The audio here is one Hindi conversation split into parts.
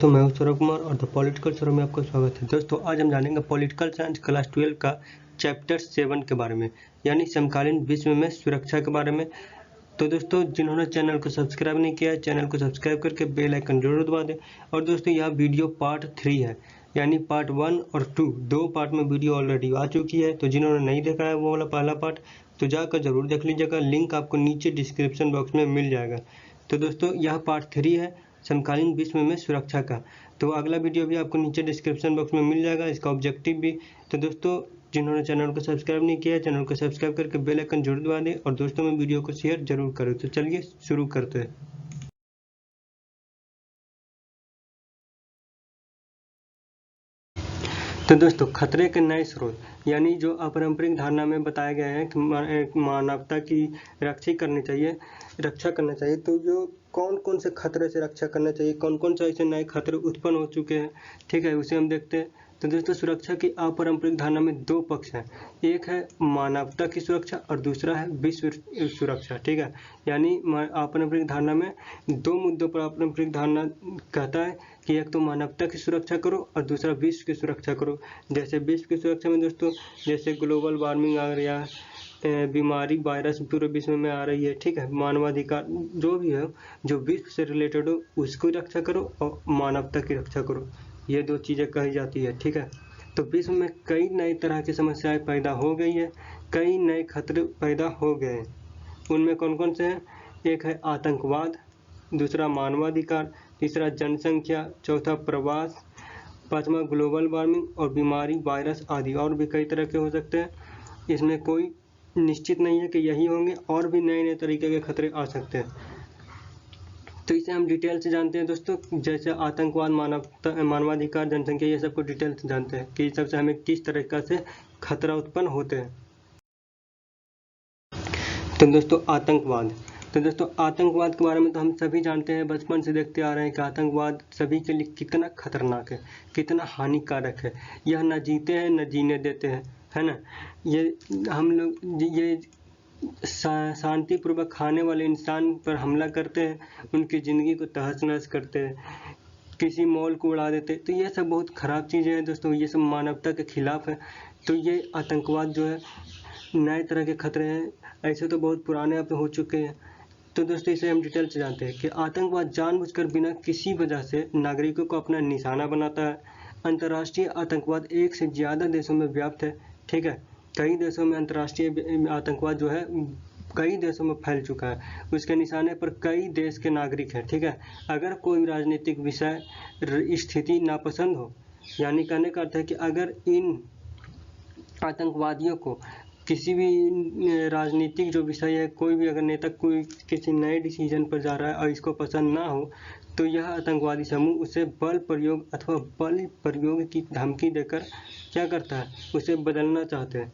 तो मैं हूं सौरभ कुमार और द पॉलिटिकल सौरभ में आपका स्वागत है। दोस्तों आज हम जानेंगे पॉलिटिकल साइंस क्लास 12 का चैप्टर 7 के बारे में, यानी समकालीन विश्व में सुरक्षा के बारे में। तो दोस्तों जिन्होंने चैनल को सब्सक्राइब नहीं किया है, चैनल को सब्सक्राइब करके बेल आइकन जरूर दबा दें। और दोस्तों यह वीडियो पार्ट 3 है, यानी पार्ट 1 और 2 दो पार्ट में वीडियो ऑलरेडी आ चुकी है। तो जिन्होंने नहीं देखा है वो वाला पहला पार्ट तो जाकर जरूर देख लीजिएगा, लिंक आपको नीचे डिस्क्रिप्शन बॉक्स में मिल जाएगा। तो दोस्तों यह पार्ट 3 है समकालीन विश्व में सुरक्षा का। तो अगला वीडियो भी आपको नीचे डिस्क्रिप्शन बॉक्स में मिल जाएगा, इसका ऑब्जेक्टिव भी। तो दोस्तों जिन्होंने चैनल को सब्सक्राइब नहीं किया है, चैनल को सब्सक्राइब करके बेल आइकन जरूर दबा दें और दोस्तों में वीडियो को शेयर जरूर करें। तो चलिए शुरू करते हैं। तो दोस्तों खतरे के नए स्रोत, यानी जो अपारंपरिक धारणा में बताया गया है कि मानवता की रक्षा करना चाहिए। तो जो कौन कौन से खतरे से रक्षा करना चाहिए, कौन कौन से ऐसे नए खतरे उत्पन्न हो चुके हैं, ठीक है, उसे हम देखते हैं। तो दोस्तों सुरक्षा की अपारंपरिक धारणा में दो पक्ष हैं, एक है मानवता की सुरक्षा और दूसरा है विश्व सुरक्षा, ठीक है। यानी अपारंपरिक धारणा में दो मुद्दों पर अपारंपरिक धारणा कहता है कि एक तो मानवता की सुरक्षा करो और दूसरा विश्व की सुरक्षा करो। जैसे विश्व की सुरक्षा में दोस्तों जैसे ग्लोबल वार्मिंग आ गया, बीमारी वायरस पूरे विश्व में आ रही है, ठीक है, मानवाधिकार जो भी है, जो विश्व से रिलेटेड हो उसको रक्षा करो और मानवता की रक्षा करो, ये दो चीज़ें कही जाती है, ठीक है। तो विश्व में कई नई तरह की समस्याएं पैदा हो गई है, कई नए खतरे पैदा हो गए हैं। उनमें कौन कौन से हैं? एक है आतंकवाद, दूसरा मानवाधिकार, तीसरा जनसंख्या, चौथा प्रवास, पांचवा ग्लोबल वार्मिंग और बीमारी वायरस आदि। और भी कई तरह के हो सकते हैं, इसमें कोई निश्चित नहीं है कि यही होंगे, और भी नए नए तरीके के खतरे आ सकते हैं। तो इसे हम डिटेल से जानते हैं दोस्तों, जैसे आतंकवाद, मानवाधिकार, जनसंख्या, ये सबको डिटेल से जानते हैं कि सबसे हमें किस तरीके से खतरा उत्पन्न होते हैं। तो दोस्तों आतंकवाद के बारे में तो हम सभी जानते हैं, बचपन से देखते आ रहे हैं कि आतंकवाद सभी के लिए कितना खतरनाक है, कितना हानिकारक है। यह न जीते हैं न जीने देते हैं, है ना। ये हम लोग ये शांतिपूर्वक खाने वाले इंसान पर हमला करते हैं, उनकी ज़िंदगी को तहस नहस करते हैं, किसी मॉल को उड़ा देते हैं। तो ये सब बहुत ख़राब चीज़ें हैं दोस्तों, ये सब मानवता के खिलाफ है। तो ये आतंकवाद जो है नए तरह के खतरे हैं, ऐसे तो बहुत पुराने अब हो चुके हैं। तो दोस्तों इसे हम डिटेल से जानते हैं कि आतंकवाद जानबूझकर बिना किसी वजह से नागरिकों को अपना निशाना बनाता है। अंतर्राष्ट्रीय आतंकवाद एक से ज़्यादा देशों में व्याप्त है, ठीक है। कई देशों में अंतर्राष्ट्रीय आतंकवाद जो है कई देशों में फैल चुका है, उसके निशाने पर कई देश के नागरिक हैं, ठीक है। अगर कोई राजनीतिक विषय स्थिति नापसंद हो, यानी कहने का अर्थ है कि अगर इन आतंकवादियों को किसी भी राजनीतिक जो विषय है, कोई भी अगर नेता कोई किसी नए डिसीजन पर जा रहा है और इसको पसंद ना हो, तो यह आतंकवादी समूह उसे बल प्रयोग अथवा बल प्रयोग की धमकी देकर क्या करता है, उसे बदलना चाहते हैं।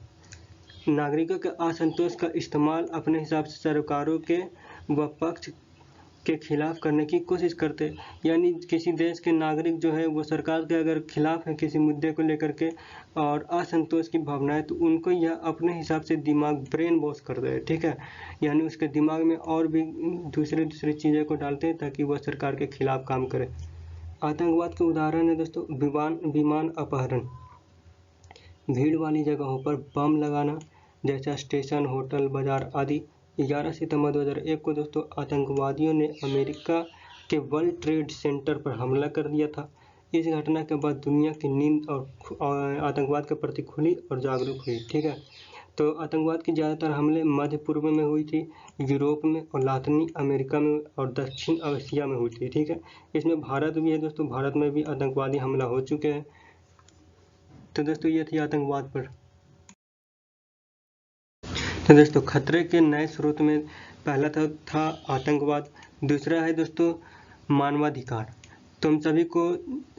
नागरिकों के असंतोष का इस्तेमाल अपने हिसाब से सरकारों के व पक्ष के खिलाफ करने की कोशिश करते हैं। यानी किसी देश के नागरिक जो है वो सरकार के अगर खिलाफ है किसी मुद्दे को लेकर के और असंतोष की भावना है, तो उनको यह अपने हिसाब से दिमाग ब्रेन वॉश करते हैं, ठीक है। यानी उसके दिमाग में और भी दूसरी चीज़ें को डालते हैं ताकि वह सरकार के खिलाफ काम करे। आतंकवाद के उदाहरण है दोस्तों विमान अपहरण, भीड़ वाली जगहों पर बम लगाना, जैसा स्टेशन, होटल, बाजार आदि। 11 सितंबर 2001 को दोस्तों आतंकवादियों ने अमेरिका के वर्ल्ड ट्रेड सेंटर पर हमला कर दिया था। इस घटना के बाद दुनिया की नींद और आतंकवाद के प्रति खुली और जागरूक हुई, ठीक है। तो आतंकवाद की ज़्यादातर हमले मध्य पूर्व में हुई थी, यूरोप में और लातिनी अमेरिका में और दक्षिण एशिया में हुई थी, ठीक है। इसमें भारत भी है दोस्तों, भारत में भी आतंकवादी हमला हो चुके हैं। तो दोस्तों ये थी आतंकवाद पर। तो दोस्तों खतरे के नए स्रोत में पहला था आतंकवाद, दूसरा है दोस्तों मानवाधिकार। तो हम सभी को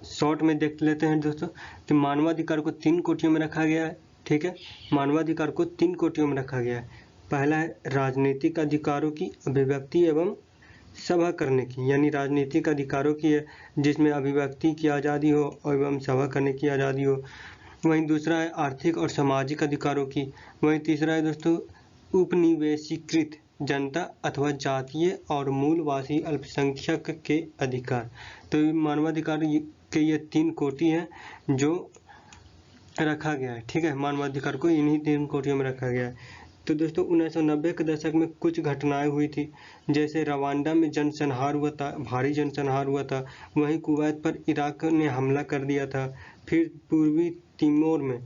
शॉर्ट में देख लेते हैं दोस्तों कि मानवाधिकार को 3 कोटियों में रखा गया है, ठीक है। मानवाधिकार को 3 कोटियों में रखा गया है। पहला है राजनीतिक अधिकारों की अभिव्यक्ति एवं सभा करने की, यानी राजनीतिक अधिकारों की है जिसमें अभिव्यक्ति की आज़ादी हो एवं सभा करने की आज़ादी हो। वहीं दूसरा है आर्थिक और सामाजिक अधिकारों की। वहीं तीसरा है दोस्तों उपनिवेशीकृत जनता अथवा जातीय और मूलवासी अल्पसंख्यक के अधिकार। तो मानवाधिकार के ये 3 कोटि हैं जो रखा गया है, ठीक है। मानवाधिकार को इन्हीं 3 कोटियों में रखा गया है। तो दोस्तों 1990 के दशक में कुछ घटनाएं हुई थी, जैसे रवांडा में जनसंहार हुआ था, भारी जनसंहार हुआ था। वहीं कुवैत पर इराक ने हमला कर दिया था। फिर पूर्वी तिमोर में,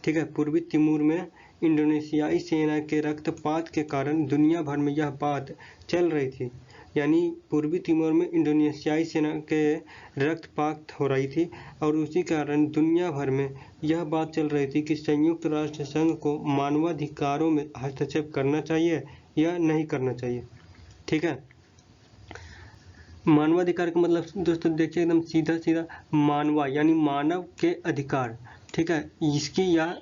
ठीक है, पूर्वी तिमोर में इंडोनेशियाई सेना के रक्तपात के कारण दुनिया भर में यह बात चल रही थी, यानी पूर्वी तिमोर में इंडोनेशियाई सेना के रक्तपात हो रही थी और उसी कारण दुनिया भर में यह बात चल रही थी कि संयुक्त राष्ट्र संघ को मानवाधिकारों में हस्तक्षेप करना चाहिए या नहीं करना चाहिए, ठीक है। मानवाधिकार का मतलब दोस्तों देखिए एकदम सीधा सीधा मानवा यानी मानव के अधिकार, ठीक है, इसकी यह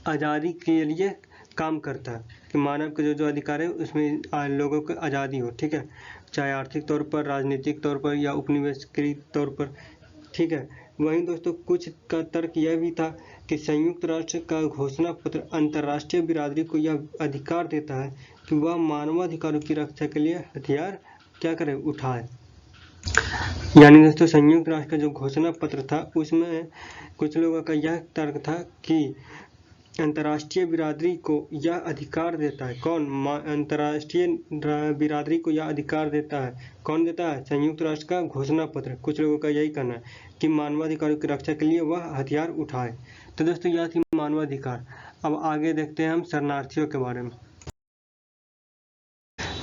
आज़ादी के लिए काम करता है कि मानव के जो अधिकार है उसमें लोगों को आज़ादी हो, ठीक है, चाहे आर्थिक तौर पर, राजनीतिक तौर पर या उपनिवेशकृत तौर पर, ठीक है। वहीं दोस्तों कुछ का तर्क यह भी था कि संयुक्त राष्ट्र का घोषणा पत्र अंतर्राष्ट्रीय बिरादरी को यह अधिकार देता है कि वह मानवाधिकारों की रक्षा के लिए हथियार क्या करे, उठाए। यानी दोस्तों संयुक्त राष्ट्र का जो घोषणा पत्र था उसमें कुछ लोगों का यह तर्क था कि अंतर्राष्ट्रीय बिरादरी को यह अधिकार देता है, कौन, अंतर्राष्ट्रीय बिरादरी को यह अधिकार देता है, कौन देता है, संयुक्त राष्ट्र का घोषणा पत्र। कुछ लोगों का यही कहना है कि मानवाधिकारों की रक्षा के लिए वह हथियार उठाए। तो दोस्तों यह थी मानवाधिकार। अब आगे देखते हैं हम शरणार्थियों के बारे में।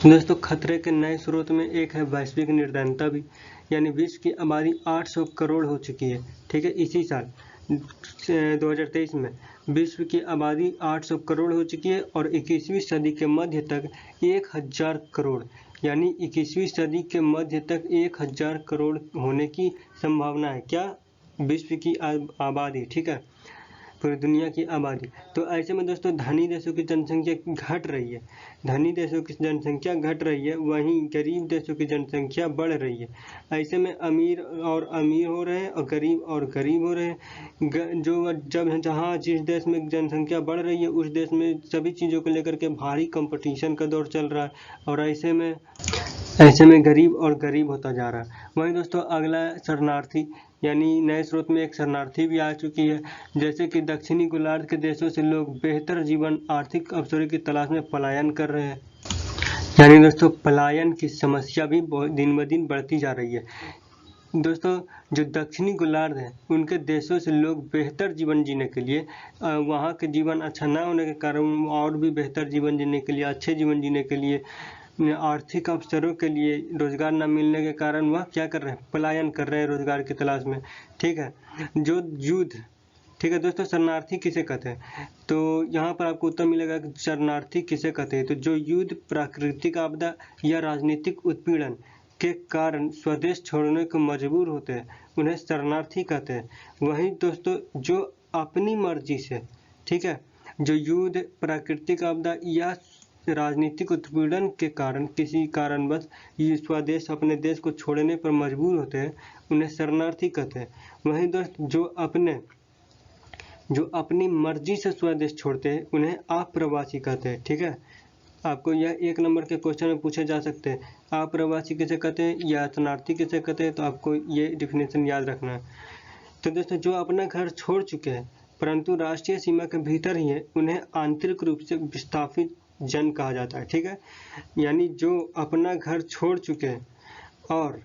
दोस्तों खतरे के नए स्रोत में एक है वैश्विक निर्धनता भी, यानी विश्व की आबादी 800 करोड़ हो चुकी है, ठीक है। इसी साल 2023 में विश्व की आबादी 800 करोड़ हो चुकी है और 21वीं सदी के मध्य तक 1000 करोड़, यानी 21वीं सदी के मध्य तक 1000 करोड़ होने की संभावना है। क्या, विश्व की आबादी, ठीक है, पूरी दुनिया की आबादी। तो ऐसे में दोस्तों धनी देशों की जनसंख्या घट रही है, धनी देशों की जनसंख्या घट रही है, वहीं गरीब देशों की जनसंख्या बढ़ रही है। ऐसे में अमीर हो रहे हैं और गरीब हो रहे हैं। जहाँ जिस देश में जनसंख्या बढ़ रही है उस देश में सभी चीज़ों को लेकर के भारी कंपटीशन का दौर चल रहा है और ऐसे में गरीब और गरीब होता जा रहा है। वहीं दोस्तों अगला शरणार्थी, यानी नए स्रोत में एक शरणार्थी भी आ चुकी है, जैसे कि दक्षिणी गोलार्ध के देशों से लोग बेहतर जीवन, आर्थिक अवसरों की तलाश में पलायन कर रहे हैं। यानी दोस्तों पलायन की समस्या भी दिन ब दिन बढ़ती जा रही है। दोस्तों जो दक्षिणी गोलार्ध है उनके देशों से लोग बेहतर जीवन जीने के लिए, वहाँ के जीवन अच्छा ना होने के कारण और भी बेहतर जीवन जीने के लिए, अच्छे जीवन जीने के लिए, आर्थिक अवसरों के लिए, रोजगार न मिलने के कारण वह क्या कर रहे हैं, पलायन कर रहे हैं रोजगार की तलाश में, ठीक है। जो युद्ध, ठीक है दोस्तों, शरणार्थी किसे कहते हैं, तो यहाँ पर आपको उत्तर मिलेगा कि शरणार्थी किसे कहते हैं। तो जो युद्ध, प्राकृतिक आपदा या राजनीतिक उत्पीड़न के कारण स्वदेश छोड़ने को मजबूर होते हैं उन्हें शरणार्थी कहते हैं। वहीं दोस्तों जो अपनी मर्जी से, ठीक है, जो युद्ध, प्राकृतिक आपदा या राजनीतिक उत्पीड़न के कारण किसी कारणवश ये स्वदेश, अपने देश को छोड़ने पर मजबूर होते हैं उन्हें शरणार्थी कहते हैं। वहीं दोस्त जो अपनी मर्जी से स्वदेश छोड़ते हैं उन्हें अप्रवासी कहते हैं, ठीक है। आपको यह 1 नंबर के क्वेश्चन में पूछे जा सकते हैं, अप्रवासी किसे कहते हैं या शरणार्थी किसे कहते हैं, तो आपको ये डिफिनेशन याद रखना है। तो दोस्तों जो अपना घर छोड़ चुके हैं परंतु राष्ट्रीय सीमा के भीतर ही है उन्हें आंतरिक रूप से विस्थापित जन कहा जाता है, ठीक है। यानी जो अपना घर छोड़ चुके हैं और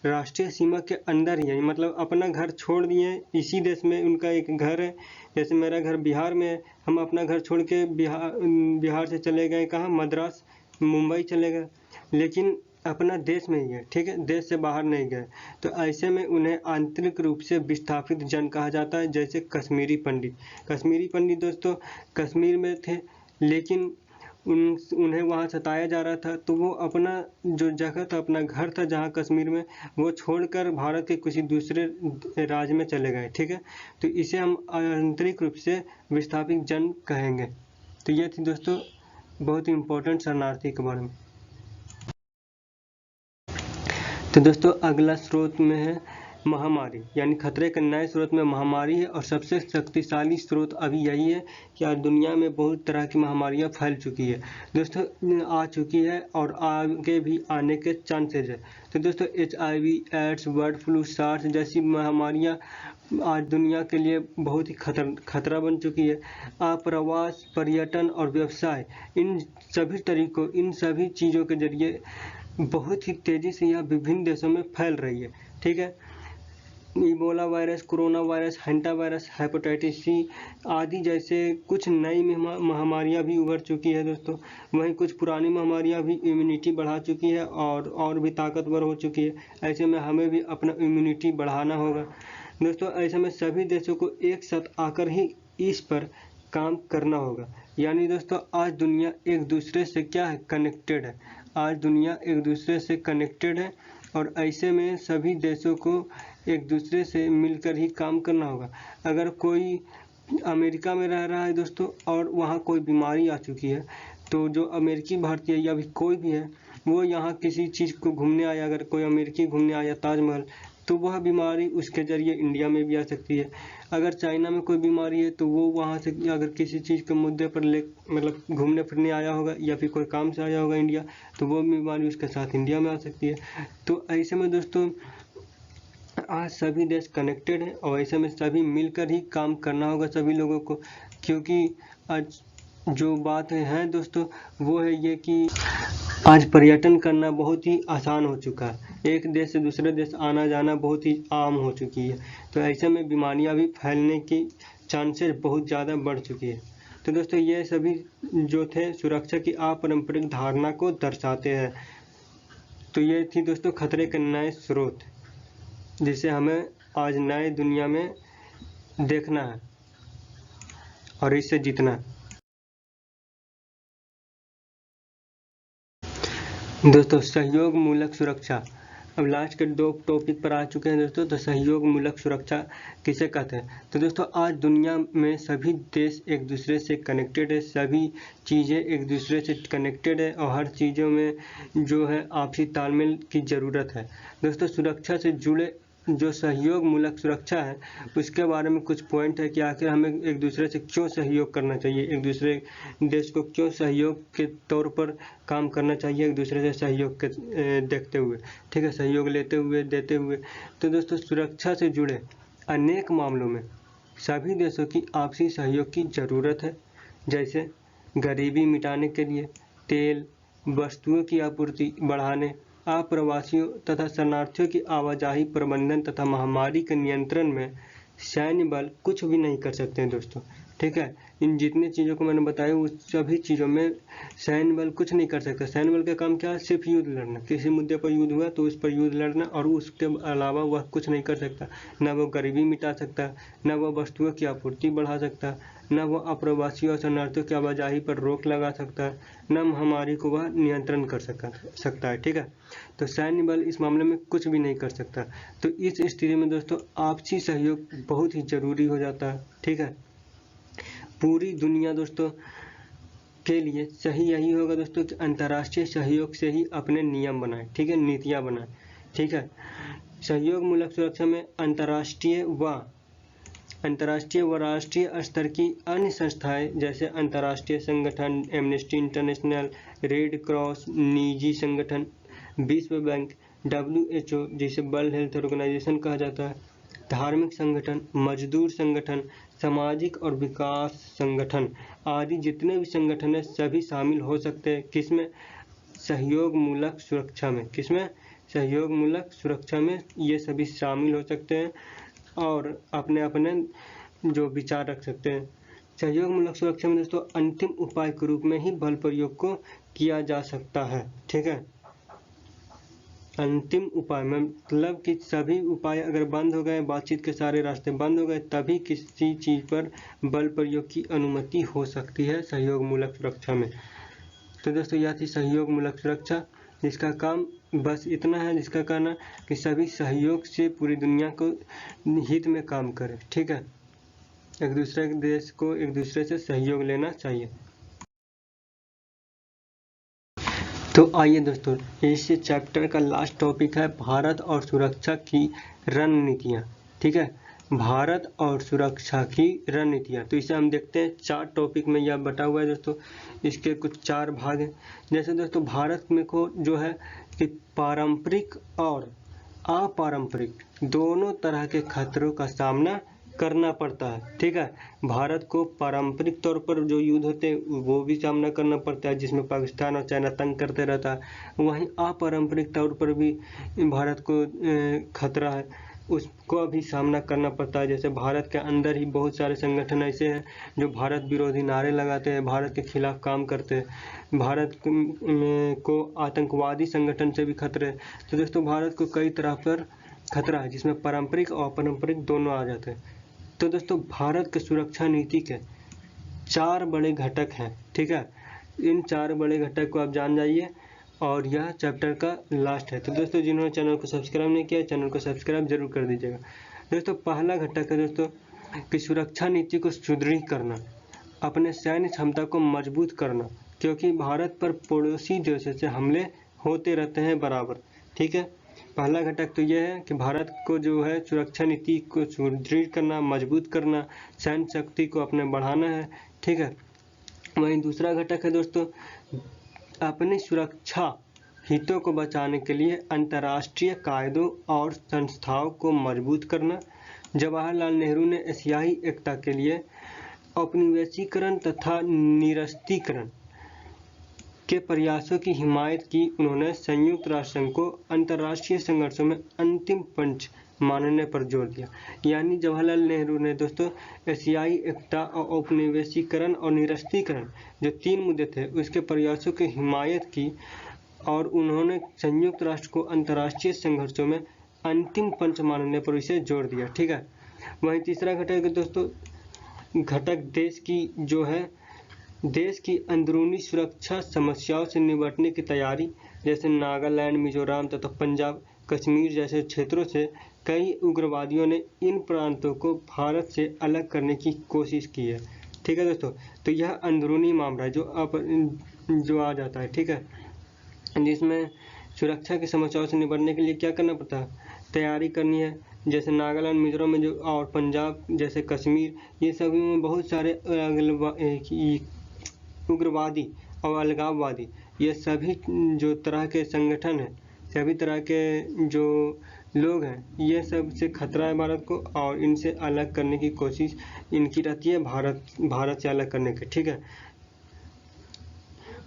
राष्ट्रीय सीमा के अंदर ही है, मतलब अपना घर छोड़ दिए, इसी देश में उनका एक घर है, जैसे मेरा घर बिहार में है, हम अपना घर छोड़ के बिहार से चले गए कहाँ, मद्रास, मुंबई चले गए, लेकिन अपना देश में ही है, ठीक है, देश से बाहर नहीं गए। तो ऐसे में उन्हें आंतरिक रूप से विस्थापित जन कहा जाता है। जैसे कश्मीरी पंडित दोस्तों कश्मीर में थे लेकिन उन्हें वहाँ सताया जा रहा था, तो वो अपना जो जगह था, अपना घर था जहाँ कश्मीर में, वो छोड़कर भारत के किसी दूसरे राज्य में चले गए, ठीक है। तो इसे हम आंतरिक रूप से विस्थापित जन कहेंगे। तो ये थी दोस्तों बहुत ही इम्पोर्टेंट शरणार्थी के बारे में। तो दोस्तों अगला स्रोत में है महामारी, यानी खतरे के नए स्रोत में महामारी है और सबसे शक्तिशाली स्रोत अभी यही है कि आज दुनिया में बहुत तरह की महामारियां फैल चुकी है दोस्तों, आ चुकी है और आगे भी आने के चांसेज है। तो दोस्तों HIV, AIDS, bird flu, SARS जैसी महामारियां आज दुनिया के लिए बहुत ही खतरा बन चुकी है। प्रवास, पर्यटन और व्यवसाय, इन सभी चीज़ों के जरिए बहुत ही तेज़ी से यह विभिन्न देशों में फैल रही है। ठीक है, Ebola virus, corona virus, hanta virus, hepatitis C आदि जैसे कुछ नई महामारियां भी उभर चुकी है दोस्तों। वहीं कुछ पुरानी महामारियां भी इम्यूनिटी बढ़ा चुकी है और भी ताकतवर हो चुकी है। ऐसे में हमें भी अपना इम्यूनिटी बढ़ाना होगा दोस्तों। ऐसे में सभी देशों को एक साथ आकर ही इस पर काम करना होगा। यानी दोस्तों आज दुनिया एक दूसरे से क्या है, कनेक्टेड है। आज दुनिया एक दूसरे से कनेक्टेड है और ऐसे में सभी देशों को एक दूसरे से मिलकर ही काम करना होगा। अगर कोई अमेरिका में रह रहा है दोस्तों और वहाँ कोई बीमारी आ चुकी है, तो जो अमेरिकी भारतीय या भी कोई भी है वो यहाँ किसी चीज़ को घूमने आया, अगर कोई अमेरिकी घूमने आया ताजमहल, तो वह बीमारी उसके जरिए इंडिया में भी आ सकती है। अगर चाइना में कोई बीमारी है तो वो वहाँ से अगर किसी चीज़ के मुद्दे पर मतलब घूमने फिरने आया होगा या फिर कोई काम से आया होगा इंडिया, तो वो बीमारी उसके साथ इंडिया में आ सकती है। तो ऐसे में दोस्तों आज सभी देश कनेक्टेड हैं और ऐसे में सभी मिलकर ही काम करना होगा सभी लोगों को, क्योंकि आज जो बात है दोस्तों वो है ये कि आज पर्यटन करना बहुत ही आसान हो चुका है। एक देश से दूसरे देश आना जाना बहुत ही आम हो चुकी है। तो ऐसे में बीमारियां भी फैलने की चांसेस बहुत ज़्यादा बढ़ चुकी है। तो दोस्तों ये सभी जो थे सुरक्षा की अपारंपरिक धारणा को दर्शाते हैं। तो ये थी दोस्तों खतरे के नए स्रोत, जिसे हमें आज नए दुनिया में देखना है और इससे जीतना है। दोस्तों सहयोग मूलक सुरक्षा, अब लास्ट के 2 टॉपिक पर आ चुके हैं दोस्तों। तो सहयोग मूलक सुरक्षा किसे कहते हैं? तो दोस्तों आज दुनिया में सभी देश एक दूसरे से कनेक्टेड है, सभी चीज़ें एक दूसरे से कनेक्टेड है और हर चीज़ों में जो है आपसी तालमेल की ज़रूरत है दोस्तों। सुरक्षा से जुड़े जो सहयोग मूलक सुरक्षा है उसके बारे में कुछ पॉइंट है कि आखिर हमें एक दूसरे से क्यों सहयोग करना चाहिए, एक दूसरे देश को क्यों सहयोग के तौर पर काम करना चाहिए, एक दूसरे से सहयोग के देखते हुए, ठीक है, सहयोग लेते हुए देते हुए। तो दोस्तों सुरक्षा से जुड़े अनेक मामलों में सभी देशों की आपसी सहयोग की ज़रूरत है, जैसे गरीबी मिटाने के लिए, तेल वस्तुओं की आपूर्ति बढ़ाने, अप्रवासियों तथा शरणार्थियों की आवाजाही प्रबंधन तथा महामारी के नियंत्रण में सैन्य बल कुछ भी नहीं कर सकते हैं दोस्तों। ठीक है, इन जितनी चीज़ों को मैंने बताया उस सभी चीज़ों में सैन्य बल कुछ नहीं कर सकता। सैन्य बल का काम क्या है? सिर्फ युद्ध लड़ना। किसी मुद्दे पर युद्ध हुआ तो उस पर युद्ध लड़ना और उसके अलावा वह कुछ नहीं कर सकता। न वो गरीबी मिटा सकता, न वह वस्तुओं की आपूर्ति बढ़ा सकता, न वह अप्रवासियों और शरणार्थियों की आवाजाही पर रोक लगा सकता है, न महामारी को वह नियंत्रण कर सकता है। ठीक है, तो सैन्य बल इस मामले में कुछ भी नहीं कर सकता। तो इस स्थिति में दोस्तों आपसी सहयोग बहुत ही जरूरी हो जाता है। ठीक है, पूरी दुनिया दोस्तों के लिए सही यही होगा दोस्तों कि अंतर्राष्ट्रीय सहयोग से ही अपने नियम बनाए, ठीक है, नीतियां बनाए। ठीक है, सहयोग मूलक सुरक्षा में अंतर्राष्ट्रीय व राष्ट्रीय स्तर की अन्य संस्थाएं जैसे अंतर्राष्ट्रीय संगठन, एमनेस्टी इंटरनेशनल, रेड क्रॉस, निजी संगठन, विश्व बैंक, WHO जिसे वर्ल्ड हेल्थ ऑर्गेनाइजेशन कहा जाता है, धार्मिक संगठन, मजदूर संगठन, सामाजिक और विकास संगठन आदि जितने भी संगठन है सभी शामिल हो सकते हैं किसमें? सहयोग मूलक सुरक्षा में। किसमें? सहयोग मूलक सुरक्षा में ये सभी शामिल हो सकते हैं और अपने अपने जो विचार रख सकते हैं। सहयोग मूलक सुरक्षा में दोस्तों अंतिम उपाय के रूप में ही बल प्रयोग को किया जा सकता है। ठीक है, अंतिम उपाय मतलब कि सभी उपाय अगर बंद हो गए, बातचीत के सारे रास्ते बंद हो गए, तभी किसी चीज़ पर बल प्रयोग की अनुमति हो सकती है सहयोग मूलक सुरक्षा में। तो दोस्तों यह थी सहयोग मूलक सुरक्षा, जिसका काम बस इतना है, जिसका कहना कि सभी सहयोग से पूरी दुनिया को हित में काम करें। ठीक है, एक दूसरे देश को एक दूसरे से सहयोग लेना चाहिए। तो आइए दोस्तों इस चैप्टर का लास्ट टॉपिक है भारत और सुरक्षा की रणनीतियाँ, ठीक है, भारत और सुरक्षा की रणनीतियाँ। तो इसे हम देखते हैं 4 टॉपिक में यह बटा हुआ है दोस्तों। इसके कुछ 4 भाग हैं। जैसे दोस्तों भारत में को जो है कि पारंपरिक और अपारंपरिक दोनों तरह के खतरों का सामना करना पड़ता है, ठीक है। भारत को पारंपरिक तौर पर जो युद्ध होते हैं वो भी सामना करना पड़ता है, जिसमें पाकिस्तान और चाइना तंग करते रहता है। वहीं अपारंपरिक तौर पर भी भारत को खतरा है, उसको भी सामना करना पड़ता है। जैसे भारत के अंदर ही बहुत सारे संगठन ऐसे हैं जो भारत विरोधी नारे लगाते हैं, भारत के खिलाफ काम करते हैं, भारत को आतंकवादी संगठन से भी खतरे हैं। तो दोस्तों भारत को कई तरह पर खतरा है, जिसमें पारंपरिक और अपारंपरिक दोनों आ जाते हैं। तो दोस्तों भारत के सुरक्षा नीति के 4 बड़े घटक हैं, ठीक है। इन 4 बड़े घटक को आप जान जाइए और यह चैप्टर का लास्ट है। तो दोस्तों जिन्होंने चैनल को सब्सक्राइब नहीं किया, चैनल को सब्सक्राइब जरूर कर दीजिएगा। दोस्तों पहला घटक है दोस्तों कि सुरक्षा नीति को सुदृढ़ करना, अपने सैन्य क्षमता को मजबूत करना, क्योंकि भारत पर पड़ोसी देशों से हमले होते रहते हैं बराबर, ठीक है। पहला घटक तो यह है कि भारत को जो है सुरक्षा नीति को सुदृढ़ करना, मजबूत करना, सैन्य शक्ति को अपने बढ़ाना है, ठीक है। वहीं दूसरा घटक है दोस्तों अपनी सुरक्षा हितों को बचाने के लिए अंतर्राष्ट्रीय कायदों और संस्थाओं को मजबूत करना। जवाहरलाल नेहरू ने एशियाई एकता के लिए औपनिवेशीकरण तथा निरस्त्रीकरण के प्रयासों की हिमायत की। उन्होंने संयुक्त राष्ट्र संघ को अंतर्राष्ट्रीय संघर्षों में अंतिम पंच मानने पर जोर दिया। यानी जवाहरलाल नेहरू ने दोस्तों एशियाई एकता और औपनिवेशीकरण और निरस्त्रीकरण जो 3 मुद्दे थे उसके प्रयासों की हिमायत की और उन्होंने संयुक्त राष्ट्र को अंतर्राष्ट्रीय संघर्षों में अंतिम पंच मानने पर इसे जोर दिया, ठीक है। वहीं तीसरा घटक है दोस्तों घटक देश की अंदरूनी सुरक्षा समस्याओं से निपटने की तैयारी। जैसे नागालैंड, मिजोरम तथा पंजाब, कश्मीर जैसे क्षेत्रों से कई उग्रवादियों ने इन प्रांतों को भारत से अलग करने की कोशिश की है, ठीक है दोस्तों। तो यह अंदरूनी मामला है जो आ जाता है, ठीक है, जिसमें सुरक्षा की समस्याओं से निपटने के लिए क्या करना पड़ता है, तैयारी करनी है। जैसे नागालैंड, मिजोरम में जो और पंजाब जैसे कश्मीर, ये सभी में बहुत सारे उग्रवादी और अलगाववादी, ये सभी जो तरह के संगठन हैं, सभी तरह के जो लोग हैं, ये सब से खतरा है भारत को और इनसे अलग करने की कोशिश इनकी रहती है, भारत से अलग करने की, ठीक है।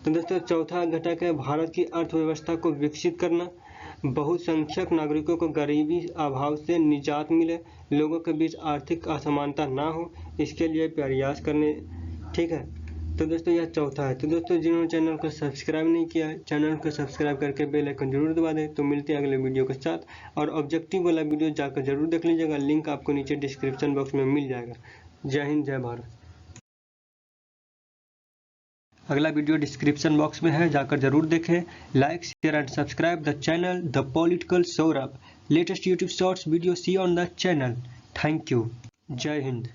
तो दोस्तों चौथा घटक है भारत की अर्थव्यवस्था को विकसित करना। बहुसंख्यक नागरिकों को गरीबी अभाव से निजात मिले, लोगों के बीच आर्थिक असमानता ना हो, इसके लिए प्रयास करने, ठीक है। तो दोस्तों यह चौथा है। तो दोस्तों जिन्होंने चैनल को सब्सक्राइब नहीं किया है, चैनल को सब्सक्राइब करके बेल आइकन जरूर दबा दें। तो मिलते हैं अगले वीडियो के साथ और ऑब्जेक्टिव वाला वीडियो जाकर जरूर देख लीजिएगा, लिंक आपको नीचे डिस्क्रिप्शन बॉक्स में मिल जाएगा। जय हिंद, जय भारत। अगला वीडियो डिस्क्रिप्शन बॉक्स में है, जाकर जरूर देखें। Like, share and subscribe the channel the political Saurabh. Latest YouTube shorts video see on the channel. Thank you. जय हिंद।